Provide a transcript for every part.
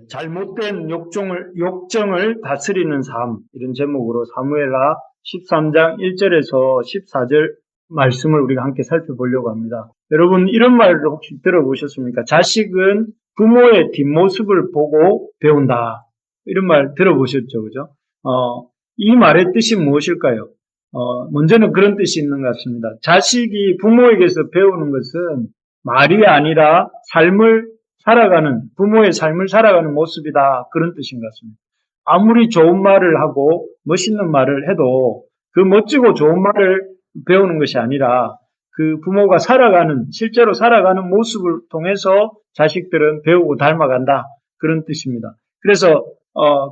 잘못된 욕정을 다스리는 삶, 이런 제목으로 사무엘하 13장 1절에서 14절 말씀을 우리가 함께 살펴보려고 합니다. 여러분, 이런 말을 혹시 들어보셨습니까? 자식은 부모의 뒷모습을 보고 배운다. 이런 말 들어보셨죠? 그죠? 이 말의 뜻이 무엇일까요? 먼저는 그런 뜻이 있는 것 같습니다. 자식이 부모에게서 배우는 것은 말이 아니라 부모의 삶을 살아가는 모습이다. 그런 뜻인 것 같습니다. 아무리 좋은 말을 하고 멋있는 말을 해도 그 멋지고 좋은 말을 배우는 것이 아니라 그 부모가 실제로 살아가는 모습을 통해서 자식들은 배우고 닮아간다. 그런 뜻입니다. 그래서,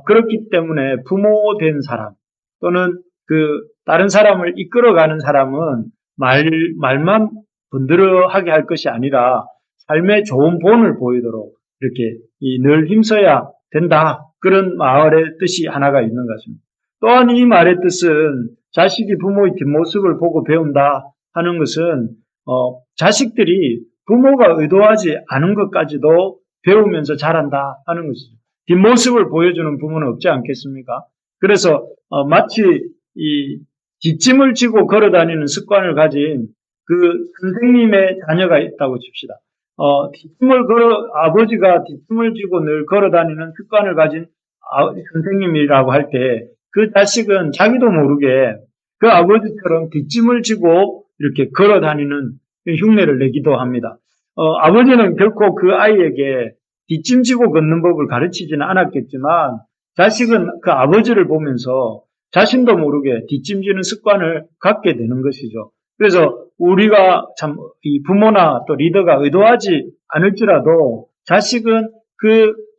그렇기 때문에 부모 된 사람 또는 다른 사람을 이끌어가는 사람은 말만 번들어하게 할 것이 아니라 삶의 좋은 본을 보이도록 이렇게 늘 힘써야 된다. 그런 말의 뜻이 하나가 있는 것 같습니다. 또한 이 말의 뜻은 자식이 부모의 뒷모습을 보고 배운다 하는 것은 자식들이 부모가 의도하지 않은 것까지도 배우면서 자란다 하는 것이죠. 뒷모습을 보여주는 부모는 없지 않겠습니까? 그래서 마치 이 뒷짐을 지고 걸어다니는 습관을 가진 그 선생님의 자녀가 있다고 칩시다. 아버지가 뒷짐을 지고 늘 걸어다니는 습관을 가진 선생님이라고 할 때 그 자식은 자기도 모르게 그 아버지처럼 뒷짐을 지고 이렇게 걸어다니는 흉내를 내기도 합니다. 아버지는 결코 그 아이에게 뒷짐 지고 걷는 법을 가르치지는 않았겠지만 자식은 그 아버지를 보면서 자신도 모르게 뒷짐지는 습관을 갖게 되는 것이죠. 그래서 우리가 참 이 부모나 또 리더가 의도하지 않을지라도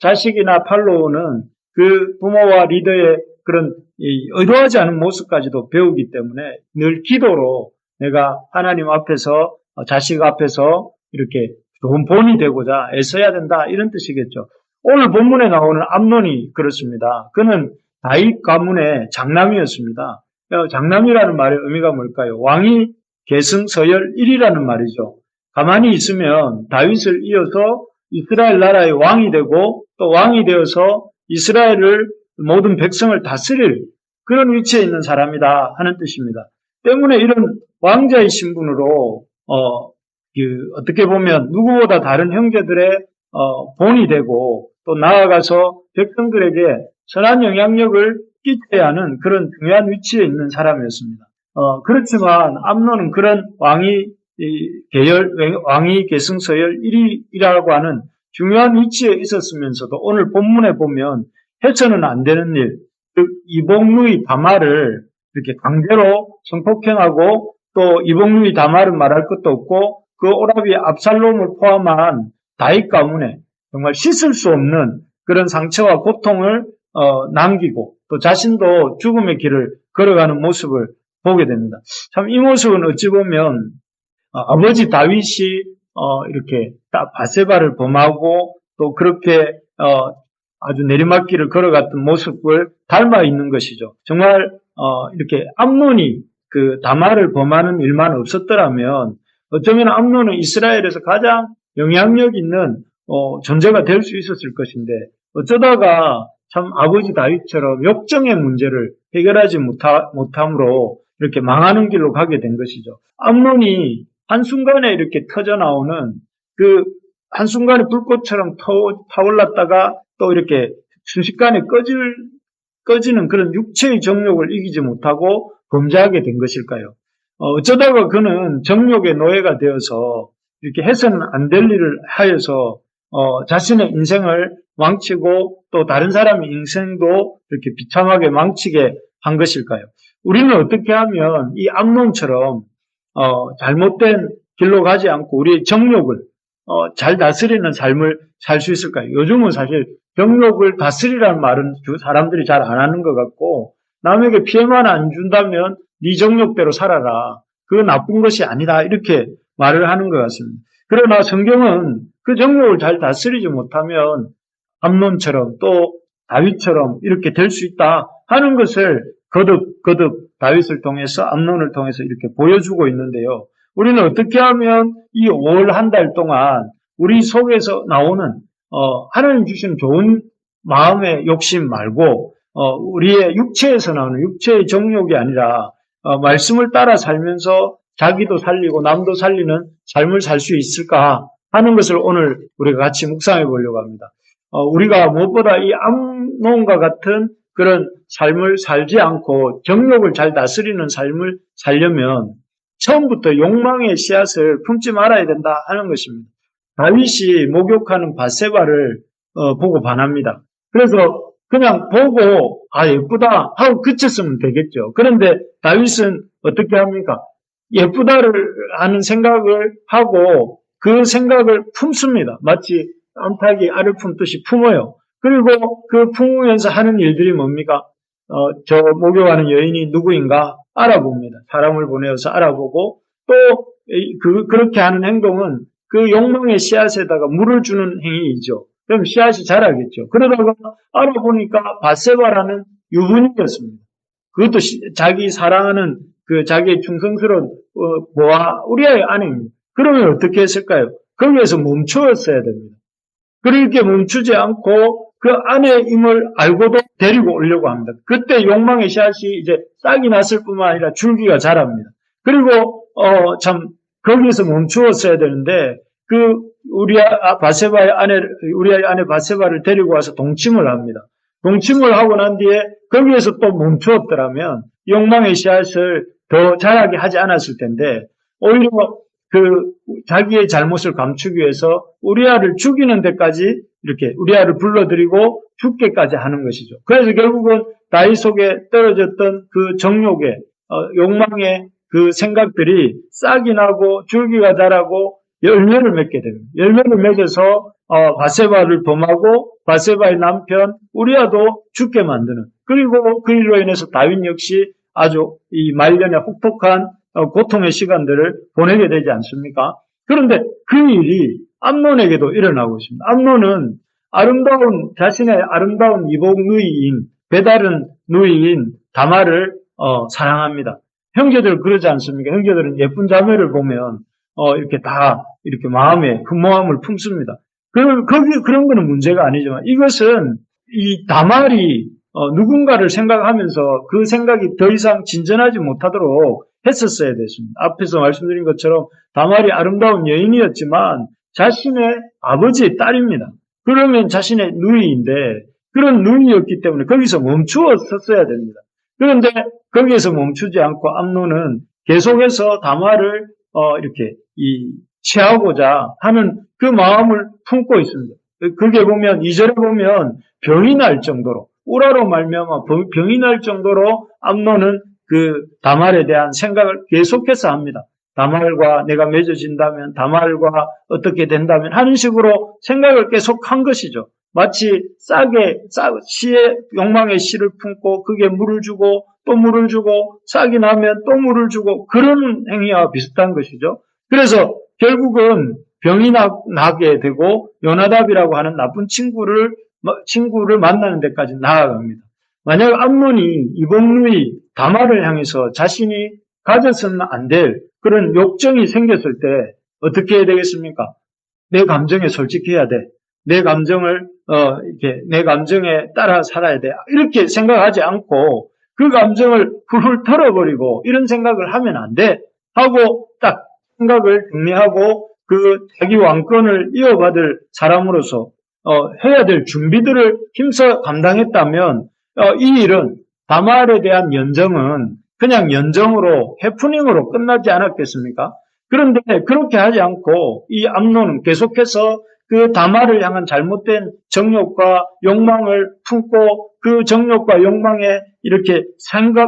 자식이나 팔로우는 그 부모와 리더의 그런 의도하지 않은 모습까지도 배우기 때문에 늘 기도로 내가 하나님 앞에서 자식 앞에서 이렇게 좋은 본이 되고자 애써야 된다 이런 뜻이겠죠. 오늘 본문에 나오는 암논이 그렇습니다. 그는 다윗 가문의 장남이었습니다. 장남이라는 말의 의미가 뭘까요? 왕이 계승서열 1이라는 말이죠. 가만히 있으면 다윗을 이어서 이스라엘 나라의 왕이 되고 또 왕이 되어서 이스라엘을 모든 백성을 다스릴 그런 위치에 있는 사람이다 하는 뜻입니다. 때문에 이런 왕자의 신분으로 어떻게 보면 누구보다 다른 형제들의 본이 되고 또 나아가서 백성들에게 선한 영향력을 끼쳐야 하는 그런 중요한 위치에 있는 사람이었습니다. 그렇지만 암논은 그런 왕위 계승서열 1위라고 하는 중요한 위치에 있었으면서도 오늘 본문에 보면 해서는 안 되는 일, 즉 이복루이 다말을 이렇게 강제로 성폭행하고 또 이복루이 다말은 말할 것도 없고 그 오라비 압살롬을 포함한 다윗 가문에 정말 씻을 수 없는 그런 상처와 고통을 남기고 또 자신도 죽음의 길을 걸어가는 모습을 보게 됩니다. 참 이 모습은 어찌 보면 아버지 다윗이 이렇게 바세바를 범하고 또 그렇게 아주 내리막길을 걸어갔던 모습을 닮아 있는 것이죠. 정말 이렇게 암논이 그 다말을 범하는 일만 없었더라면 어쩌면 암논은 이스라엘에서 가장 영향력 있는 존재가 될 수 있었을 것인데 어쩌다가 참 아버지 다윗처럼 욕정의 문제를 해결하지 못함으로 이렇게 망하는 길로 가게 된 것이죠. 암논이 한순간에 이렇게 터져나오는 한순간에 불꽃처럼 타올랐다가 또 이렇게 순식간에 꺼지는 그런 육체의 정욕을 이기지 못하고 범죄하게 된 것일까요? 어쩌다가 그는 정욕의 노예가 되어서 이렇게 해서는 안 될 일을 하여서 자신의 인생을 망치고 또 다른 사람의 인생도 이렇게 비참하게 망치게 한 것일까요? 우리는 어떻게 하면 이 암논처럼 잘못된 길로 가지 않고 우리의 정욕을 잘 다스리는 삶을 살 수 있을까요? 요즘은 사실 정욕을 다스리라는 말은 사람들이 잘 안 하는 것 같고 남에게 피해만 안 준다면 네 정욕대로 살아라. 그거 나쁜 것이 아니다. 이렇게 말을 하는 것 같습니다. 그러나 성경은 그 정욕을 잘 다스리지 못하면 암논처럼 또 다윗처럼 이렇게 될 수 있다 하는 것을 거듭 다윗을 통해서 암논을 통해서 이렇게 보여주고 있는데요. 우리는 어떻게 하면 이 5월 한 달 동안 우리 속에서 나오는 하나님 주신 좋은 마음의 욕심 말고 우리의 육체에서 나오는 육체의 정욕이 아니라 말씀을 따라 살면서 자기도 살리고 남도 살리는 삶을 살 수 있을까 하는 것을 오늘 우리가 같이 묵상해 보려고 합니다. 우리가 무엇보다 이 암논과 같은 그런 삶을 살지 않고 정욕을 잘 다스리는 삶을 살려면 처음부터 욕망의 씨앗을 품지 말아야 된다 하는 것입니다. 다윗이 목욕하는 밧세바를 보고 반합니다. 그래서 그냥 보고 예쁘다 하고 그쳤으면 되겠죠. 그런데 다윗은 어떻게 합니까? 예쁘다를 하는 생각을 하고 그 생각을 품습니다. 마치 암탉이 알을 품듯이 품어요. 그리고 그 품으면서 하는 일들이 뭡니까? 저 목욕하는 여인이 누구인가 알아봅니다. 사람을 보내어서 알아보고 또 그렇게 하는 행동은 그 욕망의 씨앗에다가 물을 주는 행위이죠. 그럼 씨앗이 자라겠죠. 그러다가 알아보니까 밧세바라는 유부녀였습니다. 그것도 자기 사랑하는 그 자기의 충성스러운 보아 우리아의 아내입니다. 그러면 어떻게 했을까요? 거기에서 멈추었어야 됩니다. 그렇게 멈추지 않고 그 아내임을 알고도 데리고 오려고 합니다. 그때 욕망의 씨앗이 이제 싹이 났을 뿐만 아니라 줄기가 자랍니다. 그리고 참 거기에서 멈추었어야 되는데 그 우리아의 아내 밧세바를 데리고 와서 동침을 합니다. 동침을 하고 난 뒤에 거기에서 또 멈추었더라면 욕망의 씨앗을 더 자라게 하지 않았을 텐데 오히려 그 자기의 잘못을 감추기 위해서 우리아를 죽이는 데까지 이렇게 우리아를 불러들이고 죽게까지 하는 것이죠. 그래서 결국은 다윗 속에 떨어졌던 그 정욕의 욕망의 그 생각들이 싹이 나고 줄기가 자라고 열매를 맺게 됩니다. 열매를 맺어서 밧세바를 범하고 밧세바의 남편 우리아도 죽게 만드는, 그리고 그 일로 인해서 다윗 역시 아주 이 말년에 혹독한 고통의 시간들을 보내게 되지 않습니까? 그런데 그 일이 암논에게도 일어나고 있습니다. 암논은 자신의 아름다운 이복 누이인, 배다른 누이인 다말을 사랑합니다. 형제들 그러지 않습니까? 형제들은 예쁜 자매를 보면 이렇게 다 이렇게 마음에 흠모함을 품습니다. 그런 거는 문제가 아니지만 이것은 이 다말이 누군가를 생각하면서 그 생각이 더 이상 진전하지 못하도록 했었어야 됐습니다. 앞에서 말씀드린 것처럼 다말이 아름다운 여인이었지만 자신의 아버지의 딸입니다. 그러면 자신의 누이인데 그런 누이였기 때문에 거기서 멈추었었어야 됩니다. 그런데 거기에서 멈추지 않고 암논은 계속해서 다말을 이렇게 취하고자 하는 그 마음을 품고 있습니다. 그게 보면 2절에 보면 병이 날 정도로, 우라로 말미암아 병이 날 정도로 암논은 그 다말에 대한 생각을 계속해서 합니다. 다말과 내가 맺어진다면, 다말과 어떻게 된다면 하는 식으로 생각을 계속 한 것이죠. 마치 씨의 욕망의 씨를 품고 그게 물을 주고 또 물을 주고 싹이 나면 또 물을 주고 그런 행위와 비슷한 것이죠. 그래서 결국은 병이 나게 되고 요나답이라고 하는 나쁜 친구를 만나는 데까지 나아갑니다. 만약 암논이 이복누이 다말을 향해서 자신이 가져서는 안 될 그런 욕정이 생겼을 때 어떻게 해야 되겠습니까? 내 감정에 솔직해야 돼. 내 감정을 내 감정에 따라 살아야 돼. 이렇게 생각하지 않고 그 감정을 훌훌 털어버리고 이런 생각을 하면 안 돼 하고 딱 생각을 정리하고 그 자기 왕권을 이어받을 사람으로서 해야 될 준비들을 힘써 감당했다면 이 일은 다말에 대한 연정은 그냥 연정으로 해프닝으로 끝나지 않았겠습니까? 그런데 그렇게 하지 않고 이 암논은 계속해서 그 다말을 향한 잘못된 정욕과 욕망을 품고 그 정욕과 욕망에 이렇게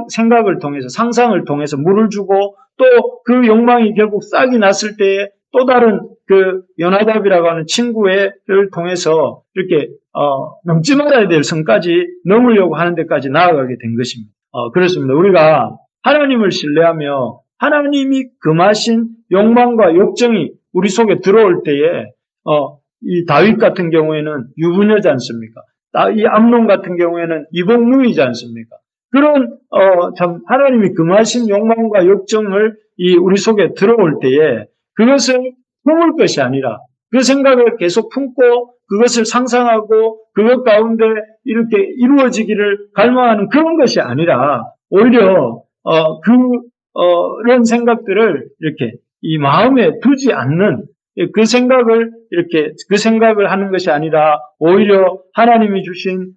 생각을 통해서, 상상을 통해서 물을 주고 또 그 욕망이 결국 싹이 났을 때에 또 다른 그 요나답이라고 하는 친구를 통해서 이렇게 넘지 말아야 될 선까지 넘으려고 하는 데까지 나아가게 된 것입니다. 그렇습니다. 우리가 하나님을 신뢰하며 하나님이 금하신 욕망과 욕정이 우리 속에 들어올 때에 이 다윗 같은 경우에는 유부녀지 않습니까? 이 암논 같은 경우에는 이복누이지 않습니까? 그런 참 하나님이 금하신 욕망과 욕정을 우리 속에 들어올 때에 그것을 품을 것이 아니라 그 생각을 계속 품고 그것을 상상하고 그것 가운데 이렇게 이루어지기를 갈망하는 그런 것이 아니라 오히려 그런 생각들을 이렇게 이 마음에 두지 않는 그 생각을 하는 것이 아니라 오히려 하나님이 주신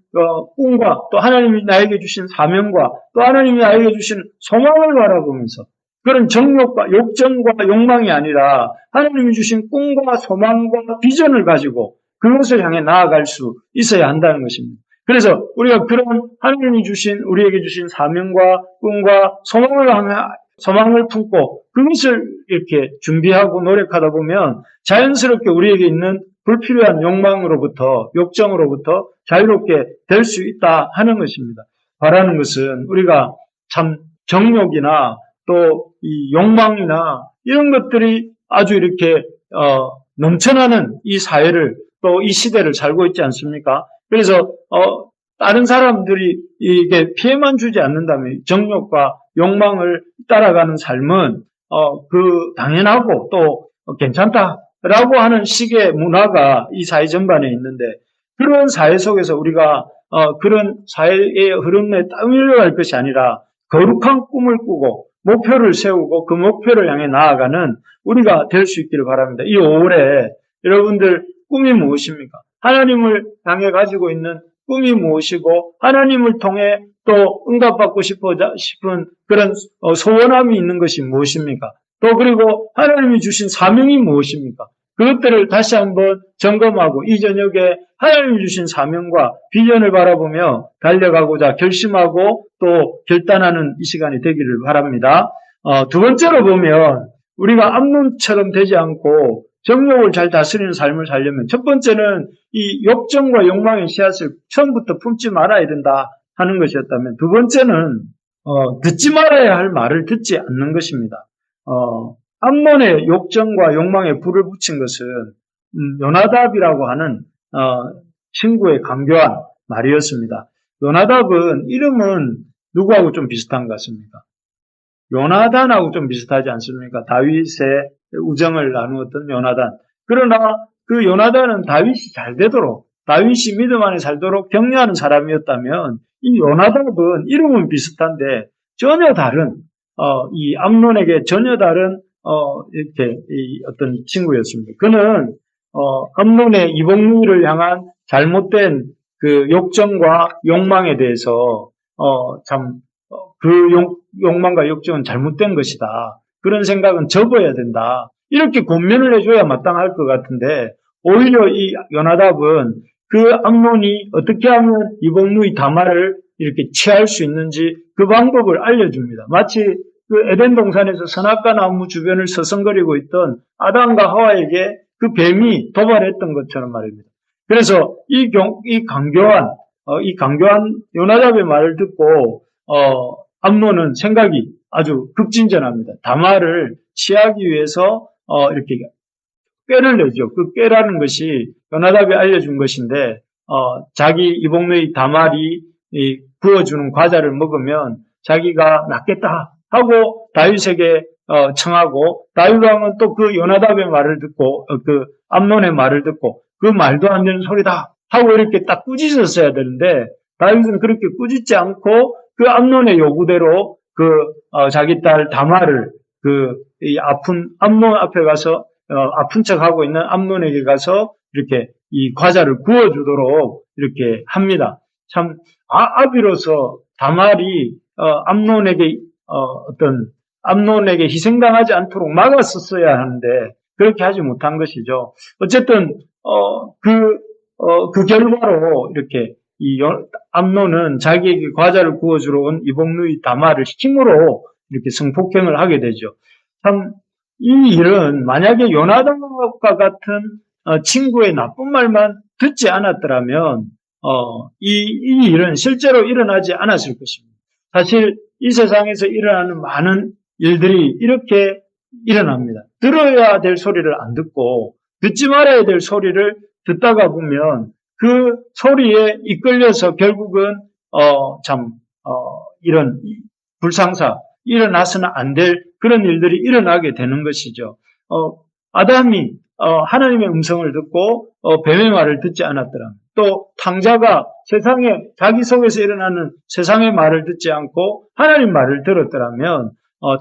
꿈과 또 하나님이 나에게 주신 사명과 또 하나님이 나에게 주신 소망을 바라보면서 그런 정욕과 욕정과 욕망이 아니라 하나님이 주신 꿈과 소망과 비전을 가지고 그것을 향해 나아갈 수 있어야 한다는 것입니다. 그래서 우리가 그런 하나님이 우리에게 주신 사명과 꿈과 소망을 품고 그것을 이렇게 준비하고 노력하다 보면 자연스럽게 우리에게 있는 불필요한 욕정으로부터 자유롭게 될 수 있다 하는 것입니다. 바라는 것은 우리가 참 정욕이나 또 이 욕망이나 이런 것들이 아주 이렇게 넘쳐나는 이 사회를 또 이 시대를 살고 있지 않습니까? 그래서 다른 사람들이 이게 피해만 주지 않는다면 정욕과 욕망을 따라가는 삶은 당연하고 또 괜찮다라고 하는 식의 문화가 이 사회 전반에 있는데 그런 사회 속에서 우리가 그런 사회의 흐름에 따라갈 것이 아니라 거룩한 꿈을 꾸고 목표를 세우고 그 목표를 향해 나아가는 우리가 될 수 있기를 바랍니다. 이 5월에 여러분들 꿈이 무엇입니까? 하나님을 향해 가지고 있는 꿈이 무엇이고 하나님을 통해 또 응답받고 싶은 그런 소원함이 있는 것이 무엇입니까? 또 그리고 하나님이 주신 사명이 무엇입니까? 그것들을 다시 한번 점검하고 이 저녁에 하나님이 주신 사명과 비전을 바라보며 달려가고자 결심하고 또 결단하는 이 시간이 되기를 바랍니다. 두 번째로 보면 우리가 암론처럼 되지 않고 정욕을 잘 다스리는 삶을 살려면 첫 번째는 이 욕정과 욕망의 씨앗을 처음부터 품지 말아야 된다 하는 것이었다면 두 번째는 듣지 말아야 할 말을 듣지 않는 것입니다. 암논의 욕정과 욕망에 불을 붙인 것은 요나답이라고 하는 친구의 강교한 말이었습니다. 요나답은 이름은 누구하고 좀 비슷한 것 같습니까? 요나단하고 좀 비슷하지 않습니까? 다윗의 우정을 나누었던 요나단. 그러나 그 요나단은 다윗이 잘 되도록, 다윗이 믿음 안에 살도록 격려하는 사람이었다면 이 요나답은 이름은 비슷한데 전혀 다른 이 암논에게 전혀 다른 이렇게 어떤 친구였습니다. 그는 암논의 이복누이를 향한 잘못된 그 욕정과 욕망에 대해서 그 욕망과 욕정은 잘못된 것이다. 그런 생각은 접어야 된다. 이렇게 권면을 해줘야 마땅할 것 같은데 오히려 이 요나답은 그 암논이 어떻게 하면 이복누이 다말을 이렇게 취할 수 있는지 그 방법을 알려줍니다. 마치 그 에덴 동산에서 선악과 나무 주변을 서성거리고 있던 아담과 하와에게 그 뱀이 도발했던 것처럼 말입니다. 그래서 이 강교한 요나답의 말을 듣고 암논은 생각이 아주 급진전합니다. 다말을 취하기 위해서 이렇게 꾀를 내죠. 그 꾀라는 것이 요나답이 알려준 것인데 자기 이복누이 다말이 구워주는 과자를 먹으면 자기가 낫겠다 하고 다윗에게 청하고 다윗 왕은 또 그 요나답의 말을 듣고 그 암논의 말을 듣고 그 말도 안 되는 소리다 하고 이렇게 딱 꾸짖었어야 되는데 다윗은 그렇게 꾸짖지 않고 그 암논의 요구대로 자기 딸 다말을 이 아픈 암논 앞에 가서 아픈 척하고 있는 암논에게 가서 이렇게 이 과자를 구워주도록 이렇게 합니다. 참 아비로서 다말이 암논에게 희생당하지 않도록 막았었어야 하는데 그렇게 하지 못한 것이죠. 어쨌든 그 결과로 이렇게 암논은 자기에게 과자를 구워주러 온 이복누이 다말을 힘으로 이렇게 성폭행을 하게 되죠. 참 이 일은 만약에 요나단과 같은 친구의 나쁜 말만 듣지 않았더라면 이 일은 실제로 일어나지 않았을 것입니다. 사실 이 세상에서 일어나는 많은 일들이 이렇게 일어납니다. 들어야 될 소리를 안 듣고 듣지 말아야 될 소리를 듣다가 보면 그 소리에 이끌려서 결국은 이런 불상사 일어나서는 안 될 그런 일들이 일어나게 되는 것이죠. 아담이 하나님의 음성을 듣고 뱀의 말을 듣지 않았더라면, 또 탕자가 세상에 자기 속에서 일어나는 세상의 말을 듣지 않고 하나님 말을 들었더라면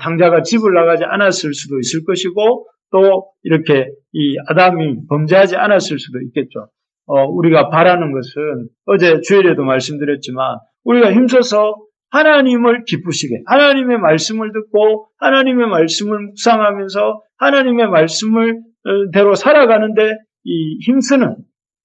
탕자가 집을 나가지 않았을 수도 있을 것이고, 또 이렇게 이 아담이 범죄하지 않았을 수도 있겠죠. 우리가 바라는 것은 어제 주일에도 말씀드렸지만, 우리가 힘써서 하나님을 기쁘시게, 하나님의 말씀을 듣고 하나님의 말씀을 묵상하면서 하나님의 말씀을 대로 살아가는데 이 힘쓰는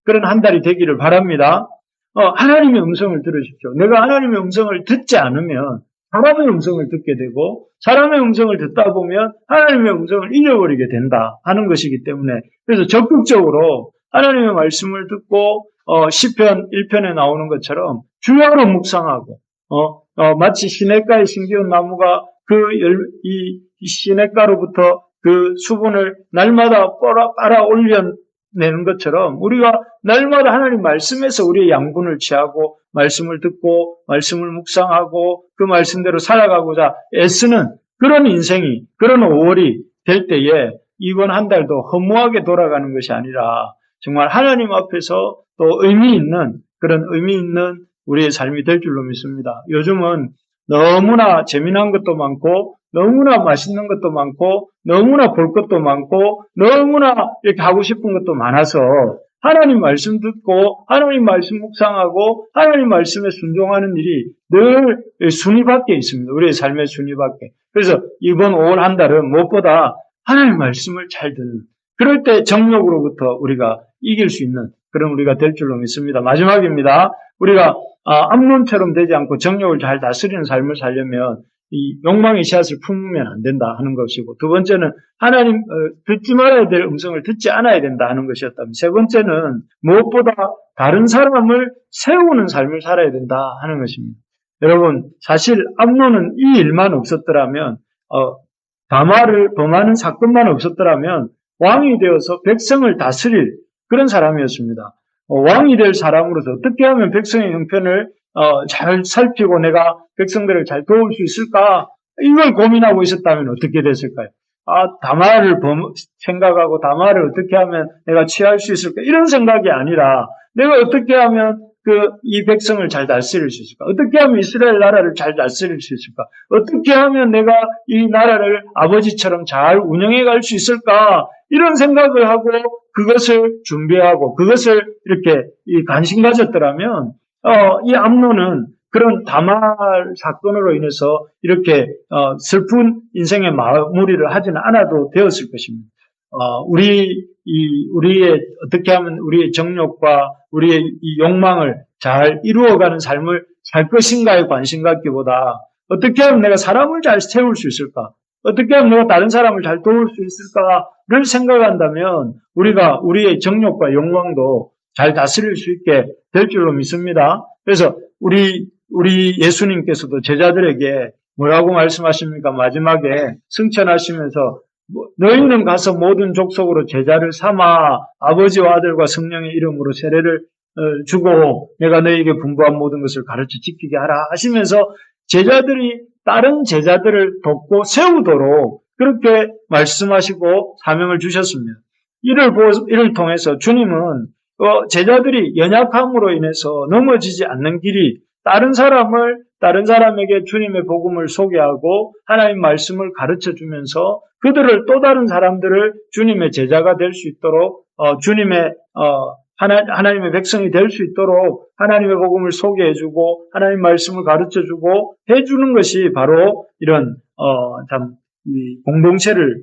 그런 한 달이 되기를 바랍니다. 하나님의 음성을 들으십시오. 내가 하나님의 음성을 듣지 않으면 사람의 음성을 듣게 되고, 사람의 음성을 듣다 보면 하나님의 음성을 잊어버리게 된다 하는 것이기 때문에, 그래서 적극적으로 하나님의 말씀을 듣고 시편 1편에 나오는 것처럼 주야로 묵상하고, 마치 시냇가에 심기운 나무가 이 시냇가로부터 그 수분을 날마다 빨아 올려내는 것처럼, 우리가 날마다 하나님 말씀에서 우리의 양분을 취하고 말씀을 듣고 말씀을 묵상하고 그 말씀대로 살아가고자 애쓰는 그런 인생이, 그런 5월이 될 때에 이번 한 달도 허무하게 돌아가는 것이 아니라 정말 하나님 앞에서 또 그런 의미 있는 우리의 삶이 될 줄로 믿습니다. 요즘은 너무나 재미난 것도 많고, 너무나 맛있는 것도 많고, 너무나 볼 것도 많고, 너무나 이렇게 하고 싶은 것도 많아서 하나님 말씀 듣고 하나님 말씀 묵상하고 하나님 말씀에 순종하는 일이 늘 순위 밖에 있습니다. 우리의 삶의 순위 밖에. 그래서 이번 5월 한 달은 무엇보다 하나님 말씀을 잘 듣는, 그럴 때 정욕으로부터 우리가 이길 수 있는 그런 우리가 될 줄로 믿습니다. 마지막입니다. 우리가 암론처럼 되지 않고 정욕을 잘 다스리는 삶을 살려면 이 욕망의 씨앗을 품으면 안 된다 하는 것이고, 두 번째는 하나님 듣지 말아야 될 음성을 듣지 않아야 된다 하는 것이었다면, 세 번째는 무엇보다 다른 사람을 세우는 삶을 살아야 된다 하는 것입니다. 여러분, 사실 암론은 이 일만 없었더라면, 다말을 범하는 사건만 없었더라면 왕이 되어서 백성을 다스릴 그런 사람이었습니다. 왕이 될 사람으로서 어떻게 하면 백성의 형편을 잘 살피고 내가 백성들을 잘 도울 수 있을까? 이걸 고민하고 있었다면 어떻게 됐을까요? 다말을 생각하고 다말을 어떻게 하면 내가 취할 수 있을까? 이런 생각이 아니라 내가 어떻게 하면 이 백성을 잘 다스릴 수 있을까? 어떻게 하면 이스라엘 나라를 잘 다스릴 수 있을까? 어떻게 하면 내가 이 나라를 아버지처럼 잘 운영해 갈 수 있을까? 이런 생각을 하고 그것을 준비하고 그것을 이렇게 관심 가졌더라면, 이 암논은 그런 다말 사건으로 인해서 이렇게 슬픈 인생의 마무리를 하지는 않아도 되었을 것입니다. 우리의 어떻게 하면 우리의 정욕과 우리의 이 욕망을 잘 이루어가는 삶을 살 것인가에 관심 갖기보다 어떻게 하면 내가 사람을 잘 세울 수 있을까? 어떻게 하면 내가 다른 사람을 잘 도울 수 있을까를 생각한다면 우리가 우리의 정욕과 욕망도 잘 다스릴 수 있게 될 줄로 믿습니다. 그래서 우리 예수님께서도 제자들에게 뭐라고 말씀하십니까? 마지막에 승천하시면서 너희는 가서 모든 족속으로 제자를 삼아 아버지와 아들과 성령의 이름으로 세례를 주고 내가 너희에게 분부한 모든 것을 가르쳐 지키게 하라 하시면서 제자들이 다른 제자들을 돕고 세우도록 그렇게 말씀하시고 사명을 주셨습니다. 이를 통해서 주님은 제자들이 연약함으로 인해서 넘어지지 않는 길이 다른 사람에게 주님의 복음을 소개하고 하나님 말씀을 가르쳐 주면서 그들을 또 다른 사람들을 주님의 제자가 될 수 있도록 하나님의 백성이 될 수 있도록 하나님의 복음을 소개해주고 하나님 말씀을 가르쳐주고 해주는 것이 바로 이런 이 공동체를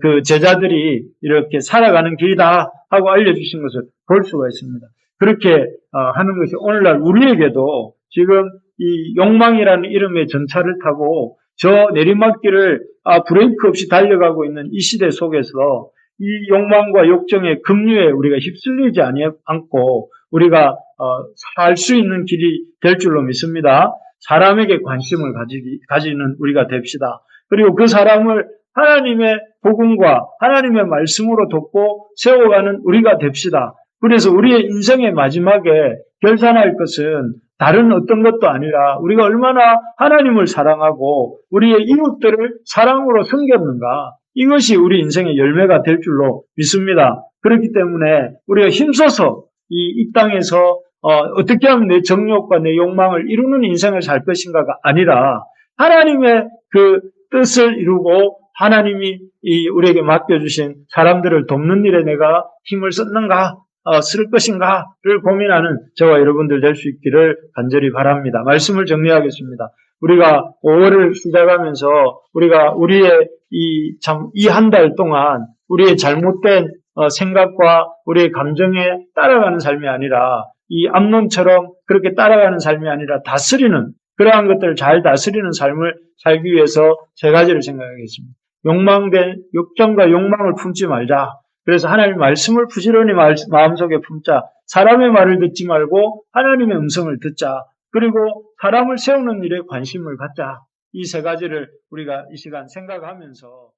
그 제자들이 이렇게 살아가는 길이다 하고 알려주신 것을 볼 수가 있습니다. 그렇게 하는 것이 오늘날 우리에게도 지금 이 욕망이라는 이름의 전차를 타고 저 내리막길을 브레이크 없이 달려가고 있는 이 시대 속에서 이 욕망과 욕정의 급류에 우리가 휩쓸리지 않고 우리가 살 수 있는 길이 될 줄로 믿습니다. 사람에게 관심을 가지는 우리가 됩시다. 그리고 그 사람을 하나님의 복음과 하나님의 말씀으로 돕고 세워가는 우리가 됩시다. 그래서 우리의 인생의 마지막에 결산할 것은 다른 어떤 것도 아니라 우리가 얼마나 하나님을 사랑하고 우리의 이웃들을 사랑으로 섬겼는가, 이것이 우리 인생의 열매가 될 줄로 믿습니다. 그렇기 때문에 우리가 힘써서 이 땅에서 어떻게 하면 내 정욕과 내 욕망을 이루는 인생을 살 것인가가 아니라 하나님의 그 뜻을 이루고 하나님이 우리에게 맡겨주신 사람들을 돕는 일에 내가 힘을 썼는가, 쓸 것인가를 고민하는 저와 여러분들 될 수 있기를 간절히 바랍니다. 말씀을 정리하겠습니다. 우리가 5월을 시작하면서 우리가 우리의 이 한 달 동안 우리의 잘못된 생각과 우리의 감정에 따라가는 삶이 아니라 이 암논처럼 그렇게 따라가는 삶이 아니라 다스리는 그러한 것들을 잘 다스리는 삶을 살기 위해서 세 가지를 생각하겠습니다. 욕정과 욕망을 품지 말자. 그래서 하나님의 말씀을 부지런히 마음속에 품자. 사람의 말을 듣지 말고 하나님의 음성을 듣자. 그리고 사람을 세우는 일에 관심을 갖자. 이 세 가지를 우리가 이 시간 생각하면서